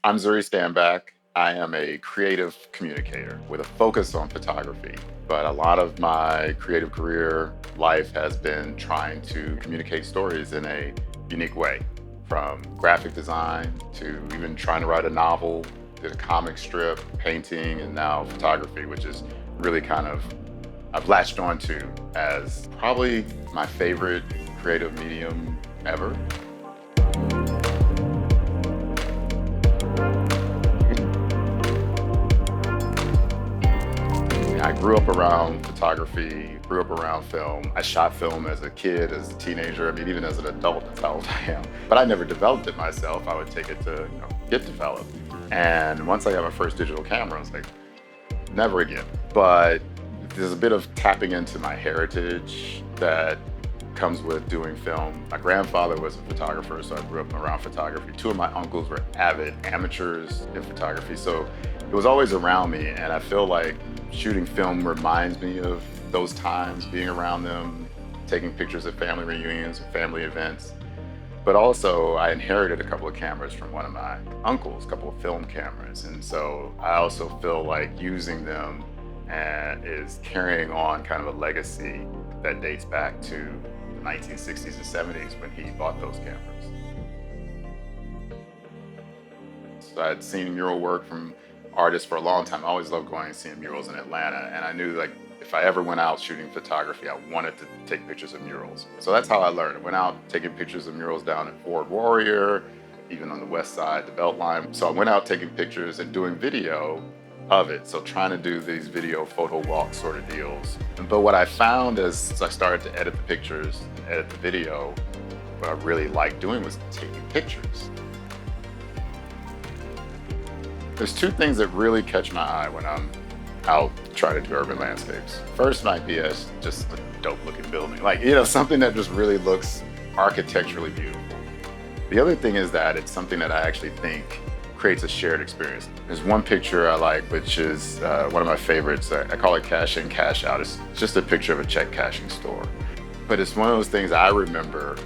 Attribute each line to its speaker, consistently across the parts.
Speaker 1: I'm Zuri Stanback. I am a creative communicator with a focus on photography, but a lot of my creative career life has been trying to communicate stories in a unique way, from graphic design to even trying to write a novel, did a comic strip, painting, and now photography, which is really I've latched onto as probably my favorite creative medium ever. I grew up around photography, grew up around film. I shot film as a kid, as a teenager, I mean, even as an adult, that's how old I am. But I never developed it myself. I would take it to, get developed. And once I got my first digital camera, I was like, never again. But there's a bit of tapping into my heritage that comes with doing film. My grandfather was a photographer, so I grew up around photography. Two of my uncles were avid amateurs in photography, so it was always around me, and I feel like shooting film reminds me of those times, being around them, taking pictures at family reunions, family events. But also, I inherited a couple of cameras from one of my uncles, a couple of film cameras, and so I also feel like using them and is carrying on kind of a legacy that dates back to the 1960s and 70s when he bought those cameras. So I'd seen mural work from artists for a long time. I always loved going and seeing murals in Atlanta, and I knew like if I ever went out shooting photography, I wanted to take pictures of murals. So that's how I learned. I went out taking pictures of murals down at Fort Warrior, even on the west side, the Beltline. So I went out taking pictures and doing video of it. So trying to do these video photo walk sort of deals. But what I found as I started to edit the pictures and edit the video, what I really liked doing was taking pictures. There's two things that really catch my eye when I'm out trying to do urban landscapes. First might be just a dope looking building, like, something that just really looks architecturally beautiful. The other thing is that it's something that I actually think creates a shared experience. There's one picture I like, which is one of my favorites. I call it Cash In, Cash Out. It's just a picture of a check cashing store. But it's one of those things I remember.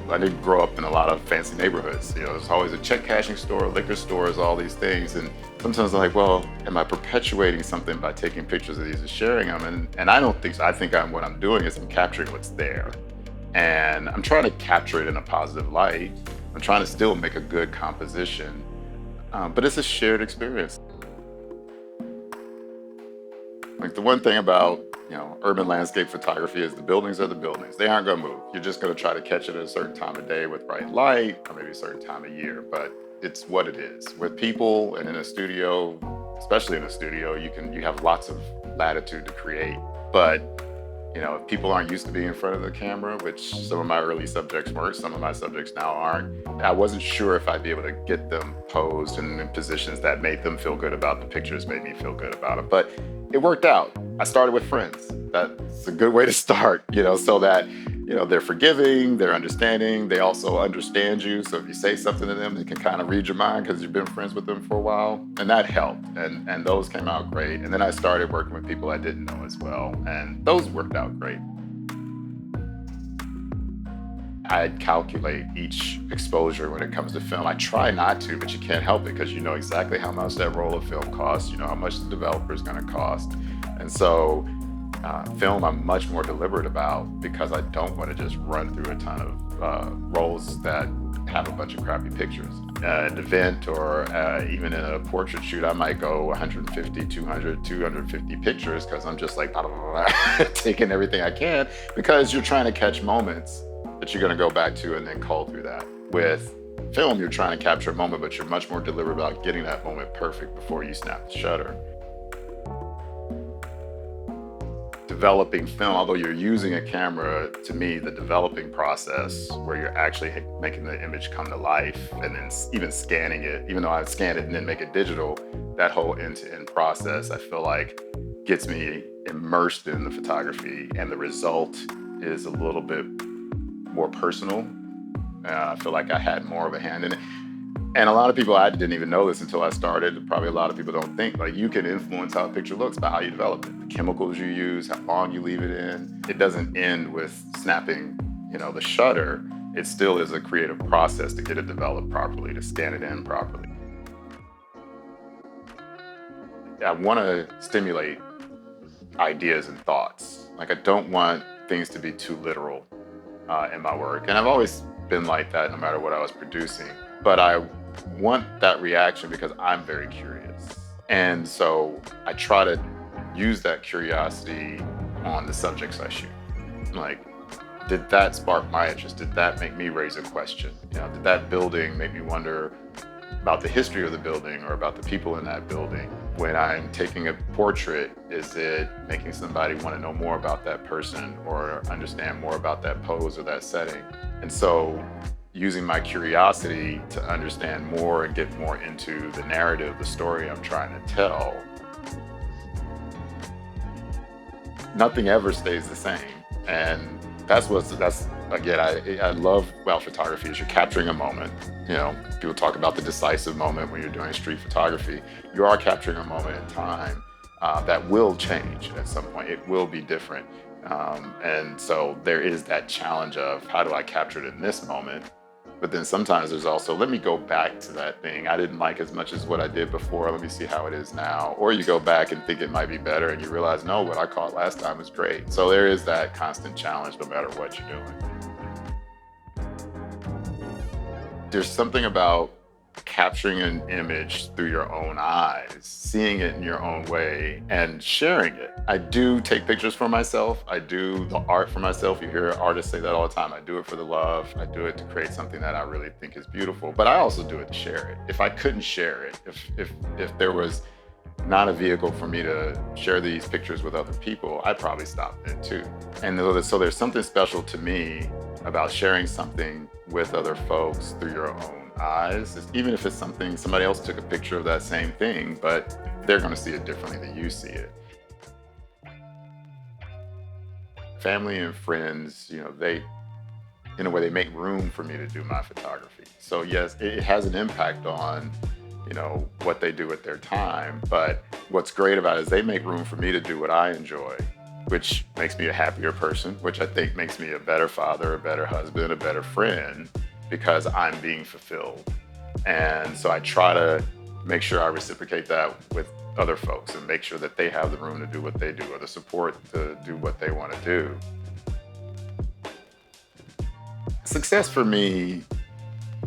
Speaker 1: I didn't grow up in a lot of fancy neighborhoods. There's always a check cashing store, liquor stores, all these things. And sometimes I'm like, well, am I perpetuating something by taking pictures of these and sharing them? And I don't think so. I think what I'm doing is I'm capturing what's there. And I'm trying to capture it in a positive light. I'm trying to still make a good composition, but it's a shared experience. Like the one thing about urban landscape photography is the buildings are the buildings. They aren't going to move. You're just going to try to catch it at a certain time of day with bright light, or maybe a certain time of year. But it's what it is. With people and in a studio, especially in a studio, you have lots of latitude to create. But if people aren't used to being in front of the camera, which some of my early subjects were, some of my subjects now aren't, I wasn't sure if I'd be able to get them posed and in positions that made them feel good about the pictures, made me feel good about it. But it worked out. I started with friends. That's a good way to start, so that, they're forgiving, they're understanding, they also understand you. So if you say something to them, they can kind of read your mind because you've been friends with them for a while. And that helped. And those came out great. And then I started working with people I didn't know as well. And those worked out great. I calculate each exposure when it comes to film. I try not to, but you can't help it because you know exactly how much that roll of film costs, you know how much the developer is going to cost. And so film I'm much more deliberate about because I don't want to just run through a ton of rolls that have a bunch of crappy pictures. An event or even in a portrait shoot, I might go 150, 200, 250 pictures because I'm just like blah, blah, blah, blah, taking everything I can because you're trying to catch moments that you're going to go back to and then cull through that. With film, you're trying to capture a moment, but you're much more deliberate about getting that moment perfect before you snap the shutter. Developing film, although you're using a camera, to me, the developing process where you're actually making the image come to life and then even scanning it, even though I scan it and then make it digital, that whole end-to-end process, I feel like gets me immersed in the photography, and the result is a little bit more personal. I feel like I had more of a hand in it. And a lot of people, I didn't even know this until I started. Probably a lot of people don't think, like, you can influence how a picture looks by how you develop it. The chemicals you use, how long you leave it in. It doesn't end with snapping, the shutter. It still is a creative process to get it developed properly, to scan it in properly. I want to stimulate ideas and thoughts. Like, I don't want things to be too literal in my work. And I've always been like that no matter what I was producing. But I want that reaction because I'm very curious. And so I try to use that curiosity on the subjects I shoot. Like, did that spark my interest? Did that make me raise a question? You know, did that building make me wonder about the history of the building or about the people in that building? When I'm taking a portrait, is it making somebody want to know more about that person or understand more about that pose or that setting? And so using my curiosity to understand more and get more into the narrative, the story I'm trying to tell, nothing ever stays the same. And that's again, I love about photography is you're capturing a moment. You know, people talk about the decisive moment when you're doing street photography. You are capturing a moment in time that will change at some point. It will be different. And so there is that challenge of how do I capture it in this moment? But then sometimes there's also, let me go back to that thing I didn't like as much as what I did before. Let me see how it is now. Or you go back and think it might be better and you realize, no, what I caught last time was great. So there is that constant challenge no matter what you're doing. There's something about capturing an image through your own eyes, seeing it in your own way and sharing it. I do take pictures for myself. I do the art for myself. You hear artists say that all the time. I do it for the love. I do it to create something that I really think is beautiful, but I also do it to share it. If I couldn't share it, if there was not a vehicle for me to share these pictures with other people, I'd probably stop then too. And so there's something special to me about sharing something with other folks through your own eyes, even if it's something somebody else took a picture of that same thing, but they're going to see it differently than you see it. Family and friends, you know, they, in a way, they make room for me to do my photography. So yes, it has an impact on, you know, what they do with their time. But what's great about it is they make room for me to do what I enjoy, which makes me a happier person, which I think makes me a better father, a better husband, a better friend, because I'm being fulfilled. And so I try to make sure I reciprocate that with other folks and make sure that they have the room to do what they do or the support to do what they want to do. Success for me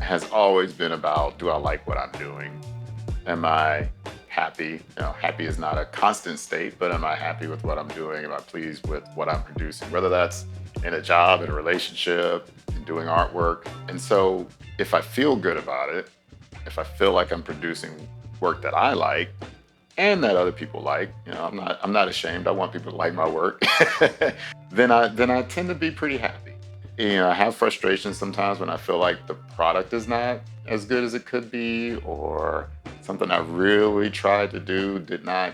Speaker 1: has always been about, do I like what I'm doing? Am I happy? You know, happy is not a constant state, but am I happy with what I'm doing? Am I pleased with what I'm producing? Whether that's in a job, in a relationship, in doing artwork. And so if I feel good about it, if I feel like I'm producing work that I like and that other people like, you know, I'm not ashamed. I want people to like my work. then I tend to be pretty happy. You know, I have frustrations sometimes when I feel like the product is not as good as it could be, or something I really tried to do I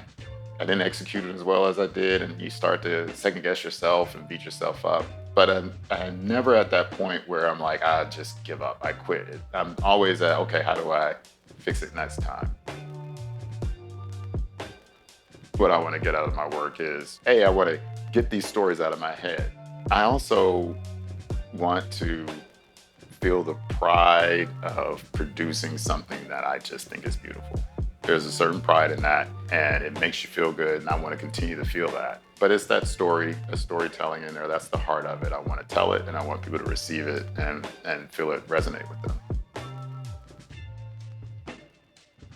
Speaker 1: didn't execute it as well as I did, and you start to second guess yourself and beat yourself up. But I'm never at that point where I'm like, I just give up, I quit. I'm always at, okay, how do I fix it next time? What I want to get out of my work is, A, I want to get these stories out of my head. I also want to feel the pride of producing something that I just think is beautiful. There's a certain pride in that, and it makes you feel good, and I want to continue to feel that. But it's that storytelling in there. That's the heart of it. I want to tell it, and I want people to receive it and feel it resonate with them.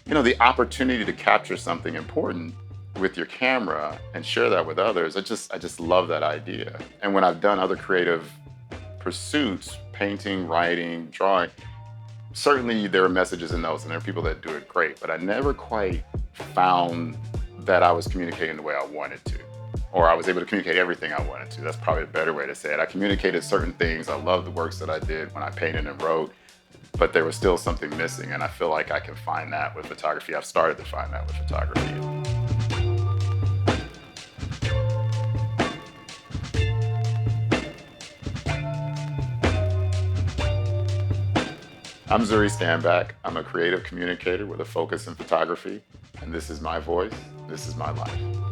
Speaker 1: You know, the opportunity to capture something important with your camera and share that with others, I just love that idea. And when I've done other creative pursuits, painting, writing, drawing, certainly there are messages in those, and there are people that do it great, but I never quite found that I was communicating the way I wanted to, or I was able to communicate everything I wanted to. That's probably a better way to say it. I communicated certain things. I love the works that I did when I painted and wrote, but there was still something missing, and I feel like I can find that with photography. I've started to find that with photography. I'm Zuri Stanback. I'm a creative communicator with a focus in photography, and this is my voice. This is my life.